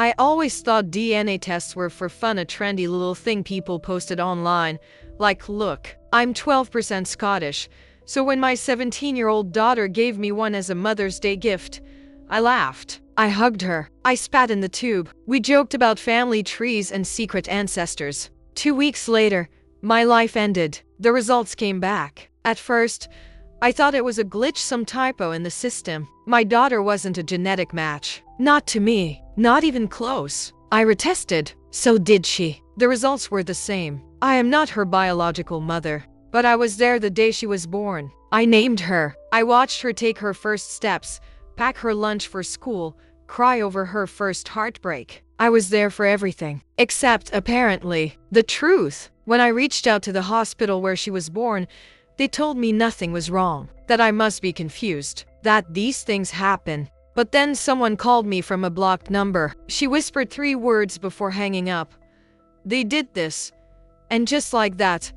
I always thought DNA tests were for fun, a trendy little thing people posted online. Like, look, I'm 12% Scottish, so when my 17-year-old daughter gave me one as a Mother's Day gift, I laughed. I hugged her. I spat in the tube. We joked about family trees and secret ancestors. 2 weeks later, my life ended. The results came back. At first, I thought it was a glitch, some typo in the system. My daughter wasn't a genetic match. Not to me. Not even close. I retested. So did she. The results were the same. I am not her biological mother, but I was there the day she was born. I named her. I watched her take her first steps, pack her lunch for school, cry over her first heartbreak. I was there for everything. Except, apparently, the truth. When I reached out to the hospital where she was born, they told me nothing was wrong, that I must be confused, that these things happen. But then someone called me from a blocked number. She whispered 3 words before hanging up. They did this. And just like that,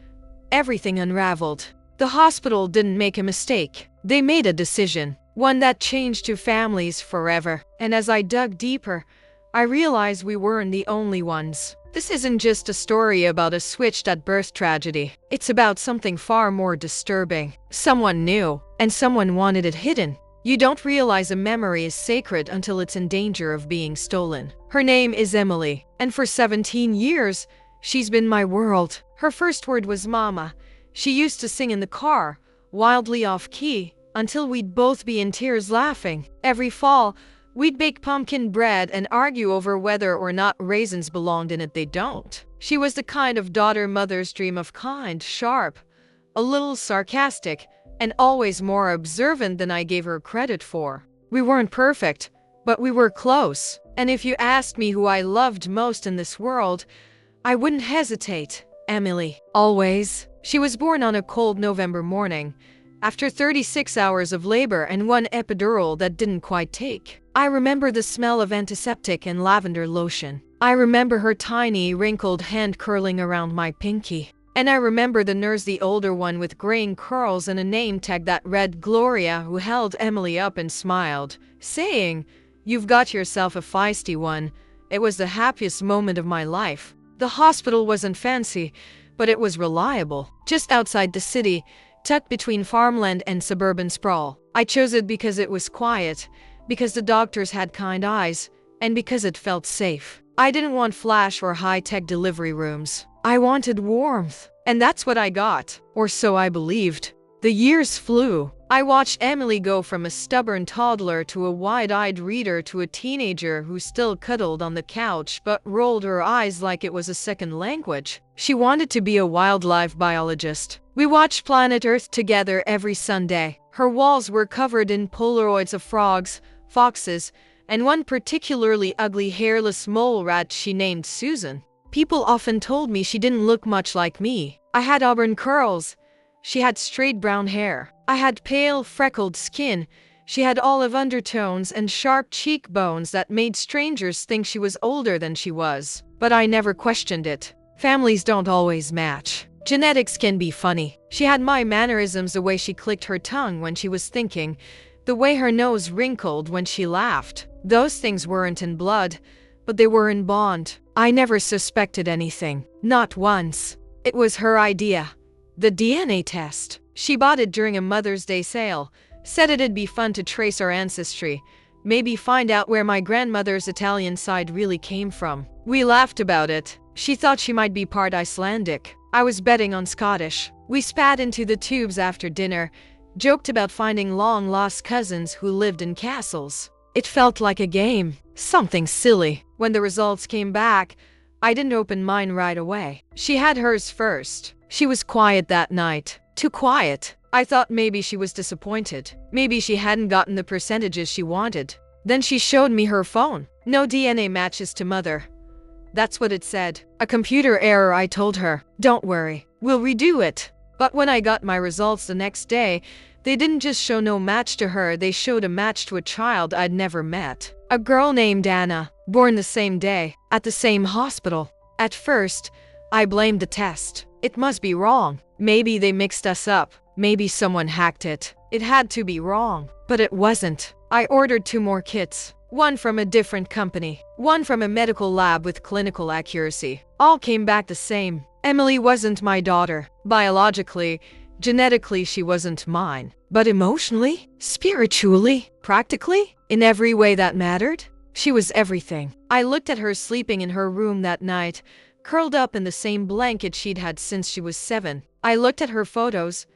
everything unraveled. The hospital didn't make a mistake. They made a decision, one that changed 2 families forever. And as I dug deeper, I realized we weren't the only ones. This isn't just a story about a switched at birth tragedy. It's about something far more disturbing. Someone knew, and someone wanted it hidden. You don't realize a memory is sacred until it's in danger of being stolen. Her name is Emily, and for 17 years, she's been my world. Her first word was mama. She used to sing in the car, wildly off-key, until we'd both be in tears laughing. Every fall, we'd bake pumpkin bread and argue over whether or not raisins belonged in it. They don't. She was the kind of daughter mothers dream of, kind, sharp, a little sarcastic, and always more observant than I gave her credit for. We weren't perfect, but we were close. And if you asked me who I loved most in this world, I wouldn't hesitate. Emily. Always. She was born on a cold November morning, after 36 hours of labor and 1 epidural that didn't quite take. I remember the smell of antiseptic and lavender lotion. I remember her tiny, wrinkled hand curling around my pinky. And I remember the nurse, the older one with graying curls and a name tag that read Gloria, who held Emily up and smiled, saying, "You've got yourself a feisty one." It was the happiest moment of my life. The hospital wasn't fancy, but it was reliable. Just outside the city, tucked between farmland and suburban sprawl. I chose it because it was quiet, because the doctors had kind eyes, and because it felt safe. I didn't want flash or high-tech delivery rooms. I wanted warmth, and that's what I got, or so I believed. The years flew. I watched Emily go from a stubborn toddler to a wide-eyed reader to a teenager who still cuddled on the couch but rolled her eyes like it was a second language. She wanted to be a wildlife biologist. We watched Planet Earth together every Sunday. Her walls were covered in Polaroids of frogs, foxes, and one particularly ugly hairless mole rat she named Susan. People often told me she didn't look much like me. I had auburn curls. She had straight brown hair. I had pale, freckled skin. She had olive undertones and sharp cheekbones that made strangers think she was older than she was. But I never questioned it. Families don't always match. Genetics can be funny. She had my mannerisms, the way she clicked her tongue when she was thinking, the way her nose wrinkled when she laughed. Those things weren't in blood, but they were in bond. I never suspected anything. Not once. It was her idea. The DNA test. She bought it during a Mother's Day sale. Said it'd be fun to trace our ancestry. Maybe find out where my grandmother's Italian side really came from. We laughed about it. She thought she might be part Icelandic. I was betting on Scottish. We spat into the tubes after dinner, joked about finding long-lost cousins who lived in castles. It felt like a game. Something silly. When the results came back, I didn't open mine right away. She had hers first. She was quiet that night. Too quiet. I thought maybe she was disappointed. Maybe she hadn't gotten the percentages she wanted. Then she showed me her phone. No DNA matches to mother. That's what it said. A computer error, I told her. Don't worry. We'll redo it. But when I got my results the next day, they didn't just show no match to her, they showed a match to a child I'd never met. A girl named Anna, born the same day, at the same hospital. At first, I blamed the test. It must be wrong. Maybe they mixed us up. Maybe someone hacked it. It had to be wrong. But it wasn't. I ordered 2 more kits. one from a different company, one from a medical lab with clinical accuracy. All came back the same. Emily wasn't my daughter. Biologically, genetically, she wasn't mine. But emotionally, spiritually, practically, in every way that mattered, she was everything. I looked at her sleeping in her room that night, curled up in the same blanket she'd had since she was 7. I looked at her photos,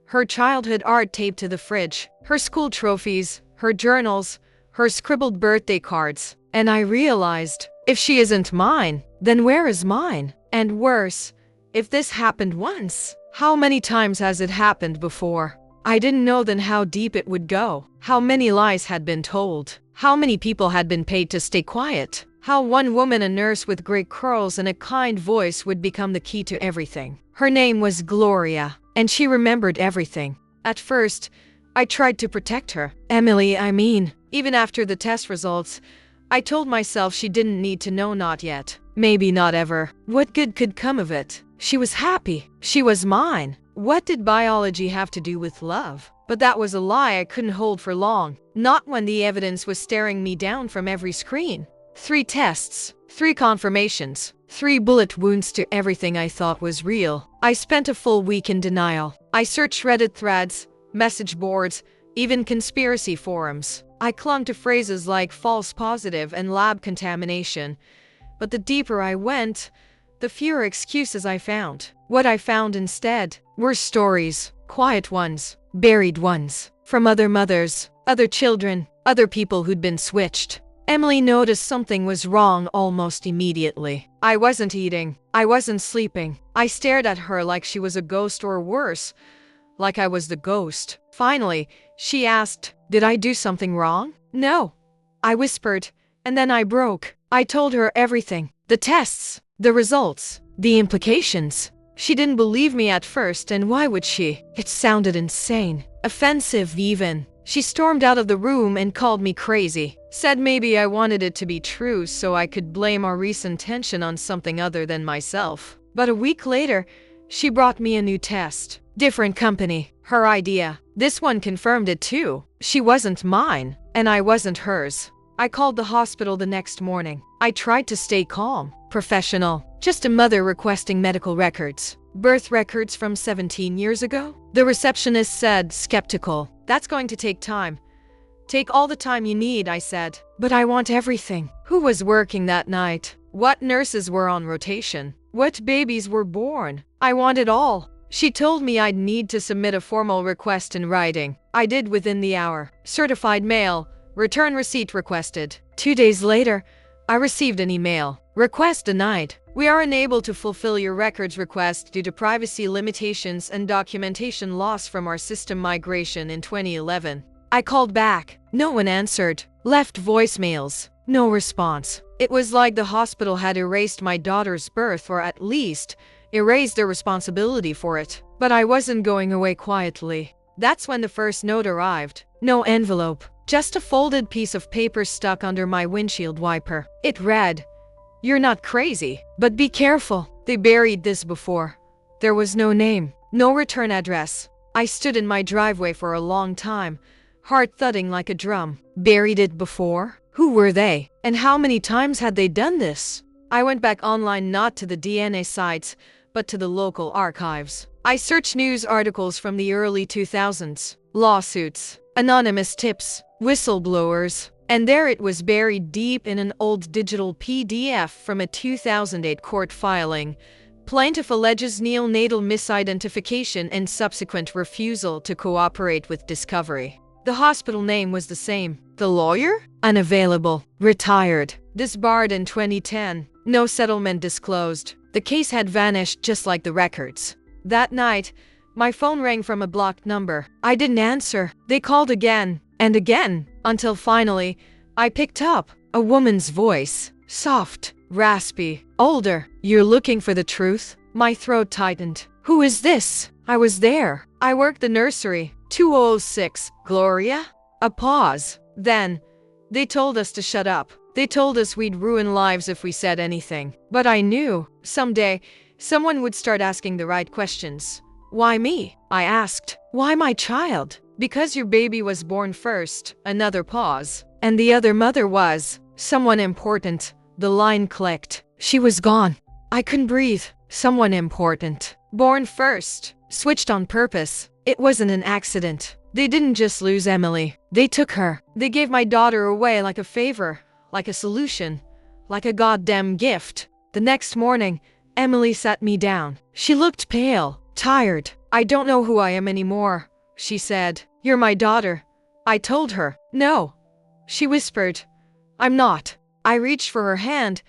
her childhood art taped to the fridge, her school trophies, her journals, her scribbled birthday cards, and I realized, if she isn't mine, then where is mine? And worse, if this happened once, how many times has it happened before? I didn't know then how deep it would go, how many lies had been told, how many people had been paid to stay quiet, how one woman, a nurse with gray curls and a kind voice, would become the key to everything. Her name was Gloria, and she remembered everything. At first, I tried to protect her. Emily, I mean. Even after the test results, I told myself she didn't need to know, not yet. Maybe not ever. What good could come of it? She was happy. She was mine. What did biology have to do with love? But that was a lie I couldn't hold for long. Not when the evidence was staring me down from every screen. 3 tests, 3 confirmations, 3 bullet wounds to everything I thought was real. I spent a full week in denial. I searched Reddit threads, message boards, even conspiracy forums. I clung to phrases like false positive and lab contamination. But the deeper I went, the fewer excuses I found. What I found instead were stories, quiet ones, buried ones, from other mothers, other children, other people who'd been switched. Emily noticed something was wrong almost immediately. I wasn't eating. I wasn't sleeping. I stared at her like she was a ghost, or worse, like I was the ghost. Finally, she asked, "Did I do something wrong?" "No," I whispered, and then I broke. I told her everything. The tests, the results, the implications. She didn't believe me at first, and why would she? It sounded insane, offensive even. She stormed out of the room and called me crazy. Said maybe I wanted it to be true so I could blame our recent tension on something other than myself. But a week later, she brought me a new test. Different company. Her idea. This one confirmed it too. She wasn't mine, and I wasn't hers. I called the hospital the next morning. I tried to stay calm, professional. Just a mother requesting medical records. Birth records from 17 years ago? The receptionist said, skeptical, "That's going to take time." "Take all the time you need," I said. "But I want everything." Who was working that night? What nurses were on rotation? What babies were born? I want it all. She told me I'd need to submit a formal request in writing. I did within the hour. Certified mail. Return receipt requested. 2 days later, I received an email. Request denied. We are unable to fulfill your records request due to privacy limitations and documentation loss from our system migration in 2011. I called back. No one answered. Left voicemails. No response. It was like the hospital had erased my daughter's birth, or at least erased their responsibility for it. But I wasn't going away quietly. That's when the first note arrived. No envelope. Just a folded piece of paper stuck under my windshield wiper. It read, "You're not crazy, but be careful. They buried this before." There was no name, no return address. I stood in my driveway for a long time, heart thudding like a drum. Buried it before? Who were they? And how many times had they done this? I went back online, not to the DNA sites, but to the local archives. I searched news articles from the early 2000s, lawsuits, anonymous tips, whistleblowers, and there it was, buried deep in an old digital PDF from a 2008 court filing. Plaintiff alleges neonatal misidentification and subsequent refusal to cooperate with discovery. The hospital name was the same. The lawyer? Unavailable. Retired. Disbarred in 2010. No settlement disclosed. The case had vanished just like the records. That night, my phone rang from a blocked number. I didn't answer. They called again and again, until finally, I picked up. A woman's voice. Soft, raspy, older. "You're looking for the truth?" My throat tightened. "Who is this?" I was there. "I work the nursery. 2006. Gloria?" A pause. Then, "They told us to shut up. They told us we'd ruin lives if we said anything." But I knew, someday, someone would start asking the right questions. "Why me?" I asked. "Why my child?" "Because your baby was born first." Another pause. And the other mother was someone important. The line clicked. She was gone. I couldn't breathe. Someone important. Born first. Switched on purpose. It wasn't an accident. They didn't just lose Emily. They took her. They gave my daughter away like a favor, like a solution, like a goddamn gift. The next morning, Emily sat me down. She looked pale, tired. I don't know who I am anymore, she said. You're my daughter. I told her. No. She whispered. I'm not. I reached for her hand,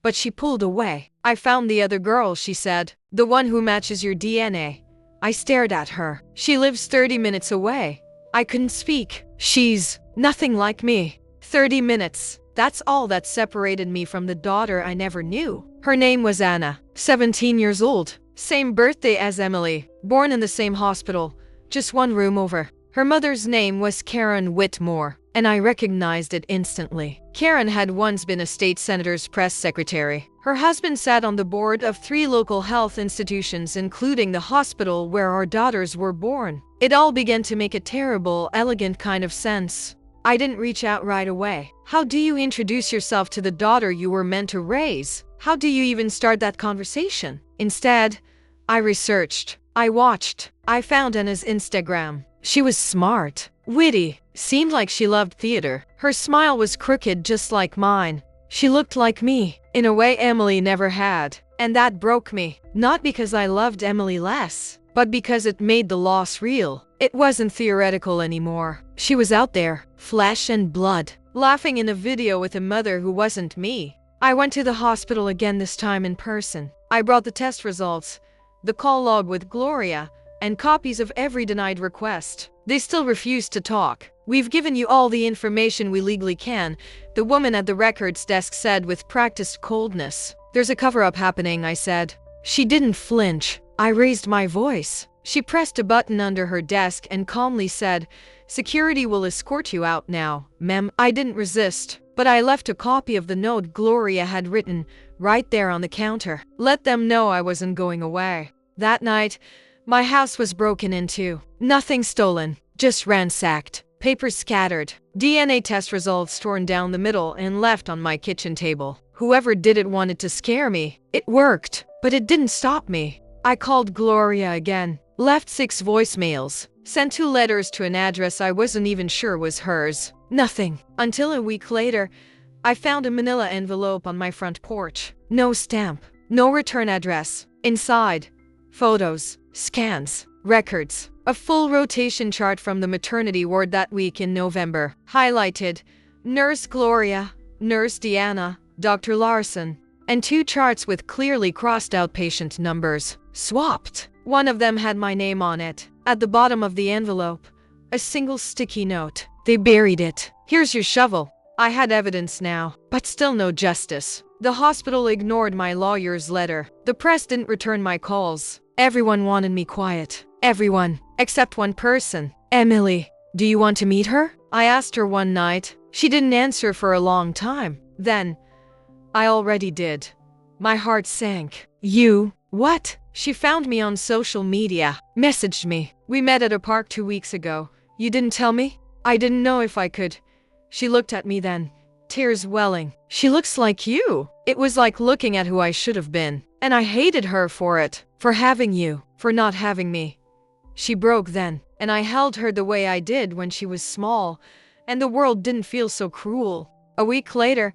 but she pulled away. I found the other girl, she said. The one who matches your DNA. I stared at her. She lives 30 minutes away. I couldn't speak. She's nothing like me. 30 minutes. That's all that separated me from the daughter I never knew. Her name was Anna, 17 years old. Same birthday as Emily. Born in the same hospital, just one room over. Her mother's name was Karen Whitmore, and I recognized it instantly. Karen had once been a state senator's press secretary. Her husband sat on the board of 3 local health institutions, including the hospital where our daughters were born. It all began to make a terrible, elegant kind of sense. I didn't reach out right away. How do you introduce yourself to the daughter you were meant to raise? How do you even start that conversation? Instead, I researched. I watched. I found Anna's Instagram. She was smart, witty, seemed like she loved theater. Her smile was crooked just like mine. She looked like me, in a way Emily never had. And that broke me. Not because I loved Emily less, but because it made the loss real. It wasn't theoretical anymore. She was out there, flesh and blood, laughing in a video with a mother who wasn't me. I went to the hospital again, this time in person. I brought the test results, the call log with Gloria, and copies of every denied request. They still refused to talk. We've given you all the information we legally can, the woman at the records desk said with practiced coldness. There's a cover-up happening, I said. She didn't flinch. I raised my voice. She pressed a button under her desk and calmly said, "Security will escort you out now, ma'am." I didn't resist, but I left a copy of the note Gloria had written right there on the counter. Let them know I wasn't going away. That night, my house was broken into. Nothing stolen, just ransacked. Papers scattered. DNA test results torn down the middle and left on my kitchen table. Whoever did it wanted to scare me. It worked, but it didn't stop me. I called Gloria again, left 6 voicemails, sent 2 letters to an address I wasn't even sure was hers. Nothing. Until a week later, I found a manila envelope on my front porch. No stamp, no return address. Inside, photos, scans, records. A full rotation chart from the maternity ward that week in November. Highlighted, Nurse Gloria, Nurse Deanna, Dr. Larson, and 2 charts with clearly crossed out patient numbers. Swapped. One of them had my name on it. At the bottom of the envelope, a single sticky note. They buried it. Here's your shovel. I had evidence now, but still no justice. The hospital ignored my lawyer's letter. The press didn't return my calls. Everyone wanted me quiet. Everyone, except one person. Emily. Do you want to meet her? I asked her one night. She didn't answer for a long time. Then, I already did. My heart sank. You? What? She found me on social media. Messaged me. We met at a park 2 weeks ago. You didn't tell me? I didn't know if I could. She looked at me then, tears welling. She looks like you. It was like looking at who I should have been. And I hated her for it. For having you. For not having me. She broke then, and I held her the way I did when she was small, and the world didn't feel so cruel. A week later,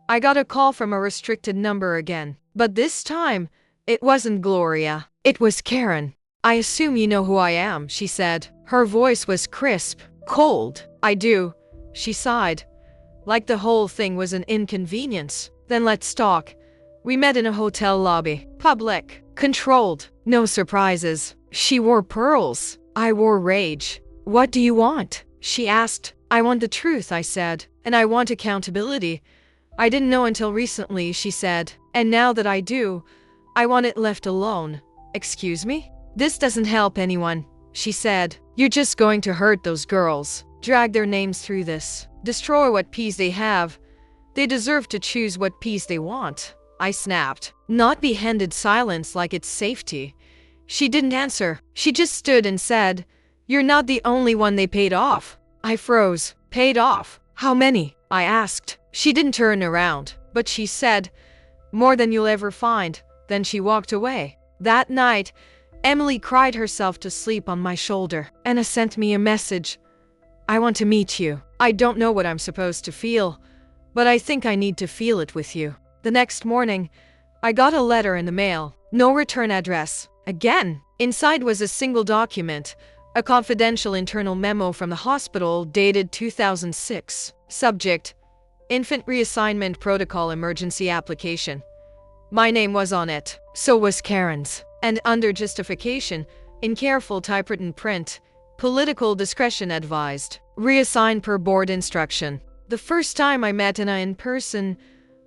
I got a call from a restricted number again. But this time, it wasn't Gloria. It was Karen. I assume you know who I am, she said. Her voice was crisp, cold. I do, she sighed. Like the whole thing was an inconvenience. Then let's talk. We met in a hotel lobby. Public. Controlled. No surprises. She wore pearls. I wore rage. What do you want? She asked. I want the truth, I said. And I want accountability. I didn't know until recently, she said. And now that I do, I want it left alone. Excuse me? This doesn't help anyone, she said. You're just going to hurt those girls. Drag their names through this. Destroy what peace they have. They deserve to choose what peace they want. I snapped. Not be handed silence like it's safety. She didn't answer. She just stood and said, "You're not the only one they paid off." I froze. Paid off? How many? I asked. She didn't turn around, but she said, "More than you'll ever find." Then she walked away. That night, Emily cried herself to sleep on my shoulder. Anna sent me a message. "I want to meet you. I don't know what I'm supposed to feel, but I think I need to feel it with you." The next morning, I got a letter in the mail. No return address. Again, inside was a single document, a confidential internal memo from the hospital dated 2006. Subject: Infant Reassignment Protocol Emergency Application. My name was on it. So was Karen's. And under justification, in careful typewritten print, political discretion advised. Reassign per board instruction. The first time I met Anna in person,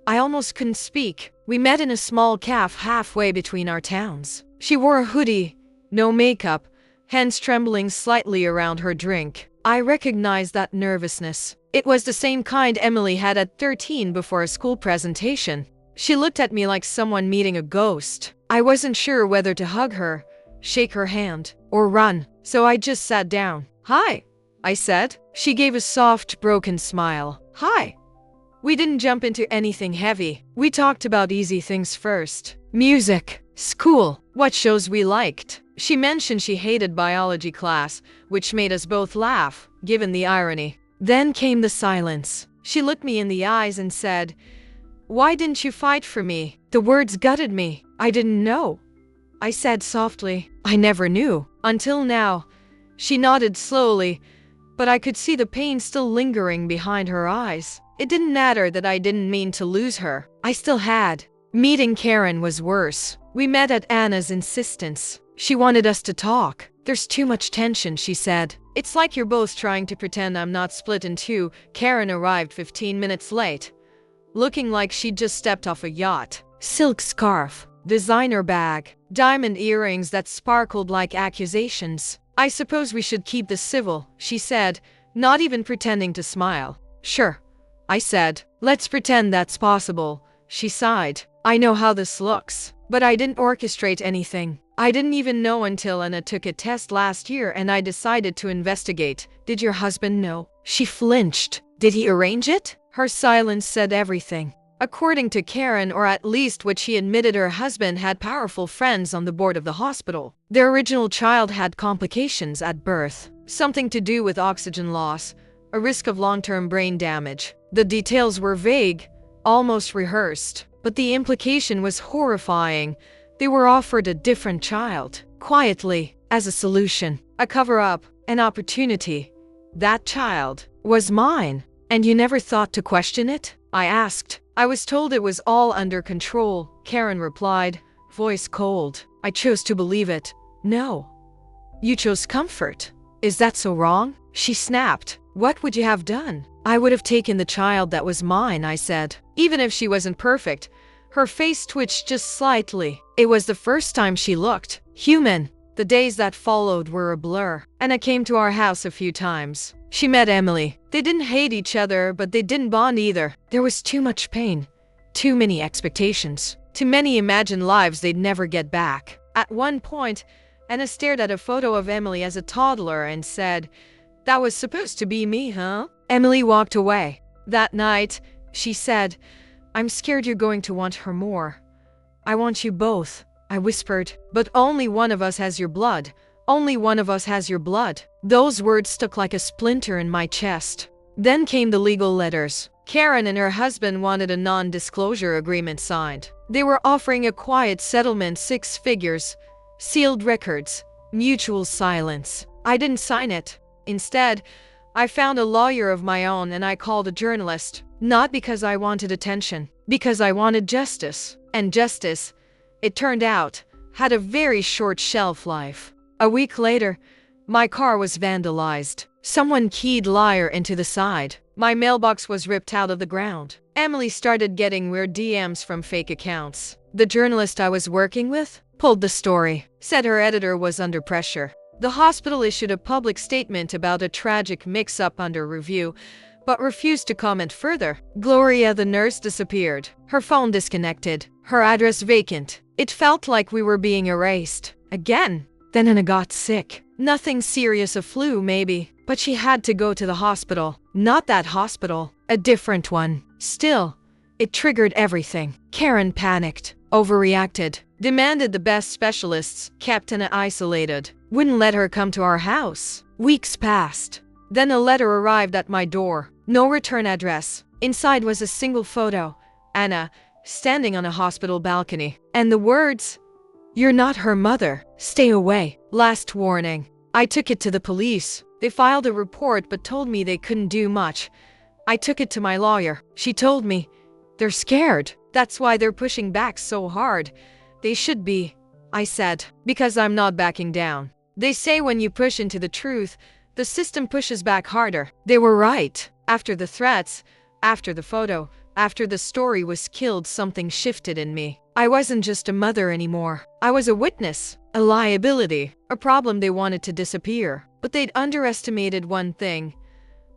I almost couldn't speak. We met in a small cafe halfway between our towns. She wore a hoodie, no makeup, hands trembling slightly around her drink. I recognized that nervousness. It was the same kind Emily had at 13 before a school presentation. She looked at me like someone meeting a ghost. I wasn't sure whether to hug her, shake her hand, or run, so I just sat down. "Hi," I said. She gave a soft, broken smile. "Hi." We didn't jump into anything heavy. We talked about easy things first. Music, school, what shows we liked. She mentioned she hated biology class, which made us both laugh, given the irony. Then came the silence. She looked me in the eyes and said, "Why didn't you fight for me?" The words gutted me. "I didn't know." I said softly, "I never knew. Until now." She nodded slowly, but I could see the pain still lingering behind her eyes. It didn't matter that I didn't mean to lose her. I still had. Meeting Karen was worse. We met at Anna's insistence. She wanted us to talk. "There's too much tension," she said. "It's like you're both trying to pretend I'm not split in two." Karen arrived 15 minutes late, looking like she'd just stepped off a yacht. Silk scarf, designer bag, diamond earrings that sparkled like accusations. "I suppose we should keep this civil," she said, not even pretending to smile. "Sure," I said. "Let's pretend that's possible." She sighed. "I know how this looks, but I didn't orchestrate anything. I didn't even know until Anna took a test last year and I decided to investigate. Did your husband know?" She flinched. "Did he arrange it?" Her silence said everything. According to Karen, or at least what she admitted, her husband had powerful friends on the board of the hospital. Their original child had complications at birth, something to do with oxygen loss, a risk of long-term brain damage. The details were vague, almost rehearsed, but the implication was horrifying. They were offered a different child, quietly, as a solution, a cover-up, an opportunity. "That child was mine. And you never thought to question it?" I asked. "I was told it was all under control," Karen replied, voice cold. "I chose to believe it." "No. You chose comfort. Is that so wrong?" She snapped. "What would you have done?" "I would have taken the child that was mine," I said. Even if she wasn't perfect, her face twitched just slightly. It was the first time she looked human. The days that followed were a blur. Anna came to our house a few times. She met Emily. They didn't hate each other, but they didn't bond either. There was too much pain, too many expectations, too many imagined lives they'd never get back. At one point, Anna stared at a photo of Emily as a toddler and said, "That was supposed to be me, huh?" Emily walked away. That night, she said, "I'm scared you're going to want her more." "I want you both," I whispered. "But only one of us has your blood. Only one of us has your blood." Those words stuck like a splinter in my chest. Then came the legal letters. Karen and her husband wanted a non-disclosure agreement signed. They were offering a quiet settlement, 6 figures, sealed records, mutual silence. I didn't sign it. Instead, I found a lawyer of my own and I called a journalist. Not because I wanted attention, because I wanted justice. And justice, it turned out, had a very short shelf life. A week later, my car was vandalized. Someone keyed "liar" into the side. My mailbox was ripped out of the ground. Emily started getting weird DMs from fake accounts. The journalist I was working with pulled the story, said her editor was under pressure. The hospital issued a public statement about a tragic mix-up under review, but refused to comment further. Gloria, the nurse, disappeared. Her phone disconnected. Her address vacant. It felt like we were being erased. Again. Then Anna got sick. Nothing serious, a flu maybe. But she had to go to the hospital. Not that hospital. A different one. Still, it triggered everything. Karen panicked, overreacted, demanded the best specialists, kept Anna isolated, wouldn't let her come to our house. Weeks passed. Then a letter arrived at my door. No return address. Inside was a single photo. Anna, standing on a hospital balcony. And the words, "You're not her mother. Stay away. Last warning." I took it to the police. They filed a report but told me they couldn't do much. I took it to my lawyer. She told me, "They're scared. That's why they're pushing back so hard. They should be," I said, "because I'm not backing down. They say when you push into the truth, the system pushes back harder." They were right. After the threats, after the photo, after the story was killed, something shifted in me. I wasn't just a mother anymore. I was a witness, a liability, a problem they wanted to disappear. But they'd underestimated one thing.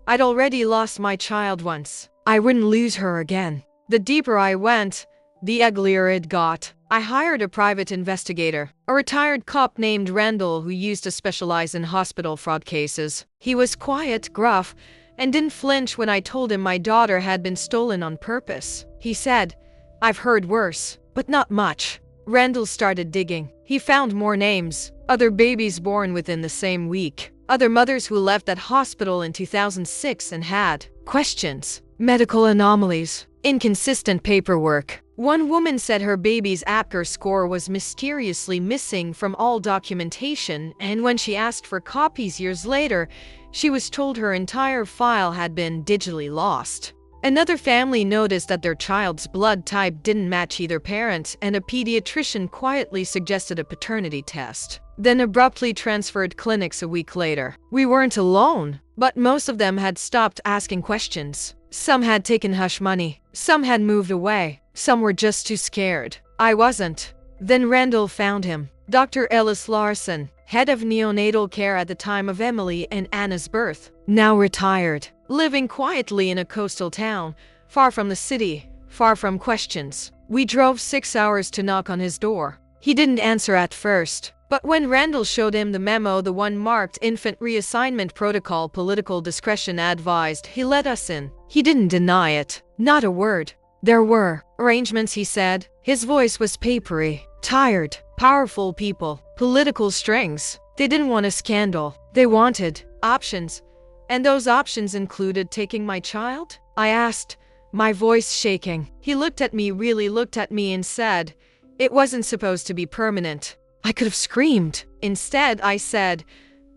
I'd already lost my child once. I wouldn't lose her again. The deeper I went, the uglier it got. I hired a private investigator, a retired cop named Randall who used to specialize in hospital fraud cases. He was quiet, gruff, and didn't flinch when I told him my daughter had been stolen on purpose. He said, "I've heard worse, but not much." Randall started digging. He found more names, other babies born within the same week, other mothers who left that hospital in 2006 and had questions, medical anomalies, inconsistent paperwork. One woman said her baby's APGAR score was mysteriously missing from all documentation, and when she asked for copies years later, she was told her entire file had been digitally lost. Another family noticed that their child's blood type didn't match either parent, and a pediatrician quietly suggested a paternity test, then abruptly transferred clinics a week later. We weren't alone, but most of them had stopped asking questions. Some had taken hush money, some had moved away, some were just too scared. I wasn't. Then Randall found him. Dr. Ellis Larson, head of neonatal care at the time of Emily and Anna's birth, now retired, living quietly in a coastal town, far from the city, far from questions. We drove 6 hours to knock on his door. He didn't answer at first, but when Randall showed him the memo, the one marked Infant Reassignment Protocol, Political Discretion Advised, he let us in. He didn't deny it. Not a word. There were arrangements, he said. His voice was papery. Tired, powerful people, political strings. They didn't want a scandal. They wanted options. And those options included taking my child? I asked, my voice shaking. He looked at me, really looked at me, and said, "It wasn't supposed to be permanent." I could have screamed. Instead, I said,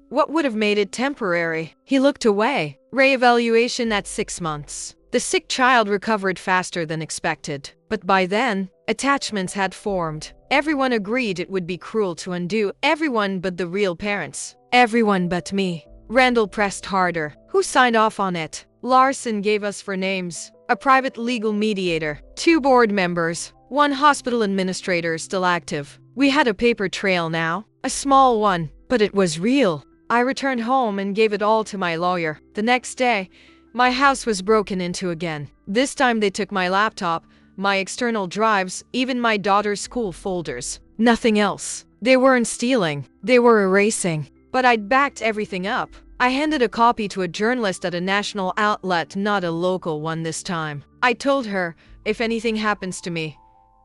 "What would have made it temporary?" He looked away. Re-evaluation at 6 months. The sick child recovered faster than expected. But by then, attachments had formed. Everyone agreed it would be cruel to undo. Everyone but the real parents. Everyone but me. Randall pressed harder. Who signed off on it? Larson gave us 4 names. A private legal mediator, 2 board members, 1 hospital administrator still active. We had a paper trail now. A small one, but it was real. I returned home and gave it all to my lawyer. The next day, my house was broken into again. This time they took my laptop, my external drives, even my daughter's school folders. Nothing else. They weren't stealing. They were erasing. But I'd backed everything up. I handed a copy to a journalist at a national outlet, not a local one this time. I told her, if anything happens to me,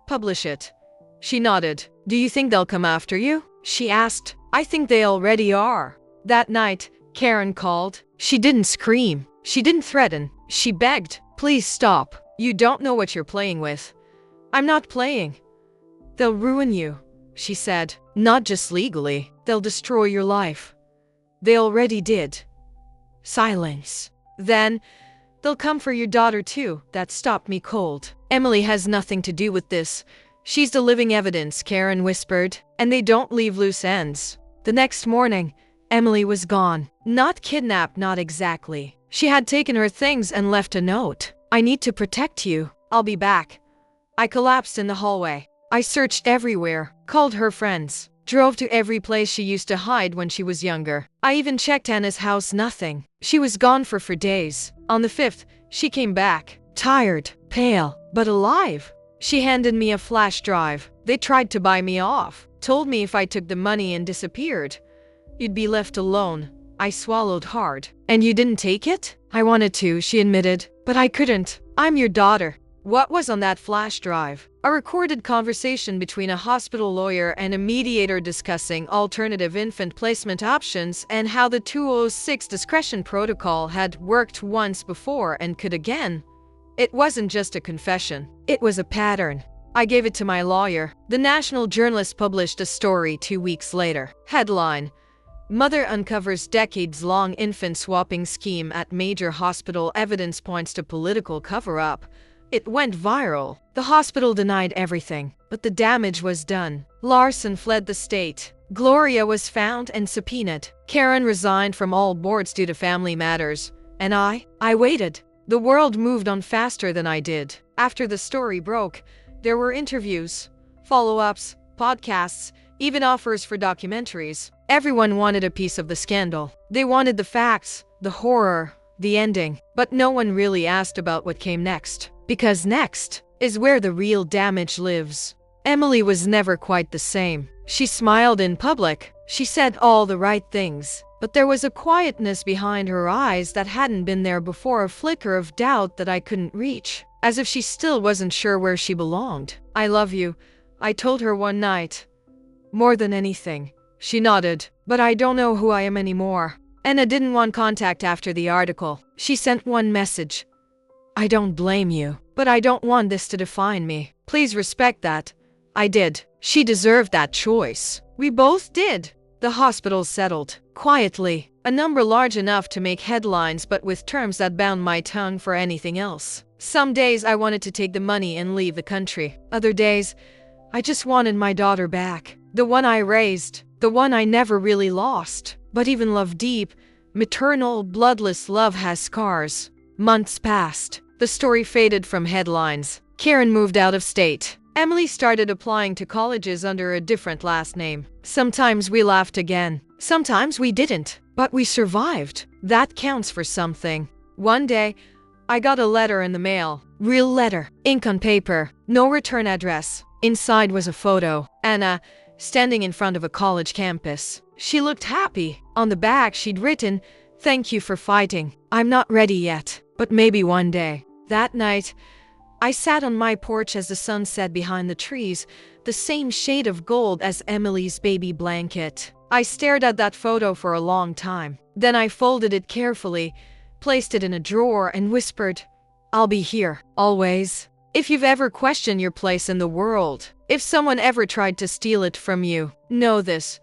publish it. She nodded. "Do you think they'll come after you?" she asked. "I think they already are." That night, Karen called. She didn't scream. She didn't threaten. She begged, "Please stop. You don't know what you're playing with." "I'm not playing." "They'll ruin you," she said. "Not just legally. They'll destroy your life. They already did." Silence. "Then, they'll come for your daughter too." That stopped me cold. "Emily has nothing to do with this. She's the living evidence," Karen whispered. "And they don't leave loose ends." The next morning, Emily was gone. Not kidnapped, not exactly. She had taken her things and left a note. "I need to protect you. I'll be back." I collapsed in the hallway. I searched everywhere, called her friends, drove to every place she used to hide when she was younger. I even checked Anna's house, nothing. She was gone for 4 days. On the 5th, she came back, tired, pale, but alive. She handed me a flash drive. "They tried to buy me off, told me if I took the money and disappeared, you'd be left alone." I swallowed hard. "And you didn't take it?" "I wanted to," she admitted. But I couldn't. I'm your daughter. What was on that flash drive? A recorded conversation between a hospital lawyer and a mediator discussing alternative infant placement options and how the 206 discretion protocol had worked once before and could again. It wasn't just a confession. It was a pattern. I gave it to my lawyer. The national journalist published a story 2 weeks later. Headline: Mother uncovers decades-long infant swapping scheme at major hospital. Evidence points to political cover-up. It went viral. The hospital denied everything, but the damage was done. Larson fled the state. Gloria was found and subpoenaed. Karen resigned from all boards due to family matters. And I waited. The world moved on faster than I did. After the story broke, there were interviews, follow-ups, podcasts, even offers for documentaries. Everyone wanted a piece of the scandal. They wanted the facts, the horror, the ending. But no one really asked about what came next. Because next is where the real damage lives. Emily was never quite the same. She smiled in public. She said all the right things. But there was a quietness behind her eyes that hadn't been there before, a flicker of doubt that I couldn't reach. As if she still wasn't sure where she belonged. I love you, I told her one night. More than anything. She nodded. But I don't know who I am anymore. Anna didn't want contact after the article. She sent one message. I don't blame you, but I don't want this to define me. Please respect that. I did. She deserved that choice. We both did. The hospital settled. Quietly. A number large enough to make headlines, but with terms that bound my tongue for anything else. Some days I wanted to take the money and leave the country. Other days, I just wanted my daughter back. The one I raised. The one I never really lost. But even love deep, maternal, bloodless love has scars. Months passed. The story faded from headlines. Karen moved out of state. Emily started applying to colleges under a different last name. Sometimes we laughed again. Sometimes we didn't. But we survived. That counts for something. One day, I got a letter in the mail. Real letter. Ink on paper. No return address. Inside was a photo. Anna, standing in front of a college campus. She looked happy. On the back, she'd written, "Thank you for fighting. I'm not ready yet, but maybe one day." That night, I sat on my porch as the sun set behind the trees, the same shade of gold as Emily's baby blanket. I stared at that photo for a long time. Then I folded it carefully, placed it in a drawer, and whispered, "I'll be here, always." If you've ever questioned your place in the world, if someone ever tried to steal it from you, know this.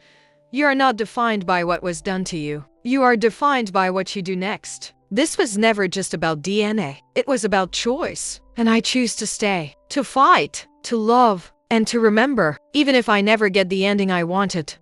You are not defined by what was done to you. You are defined by what you do next. This was never just about DNA. It was about choice. And I choose to stay, to fight, to love, and to remember, even if I never get the ending I wanted.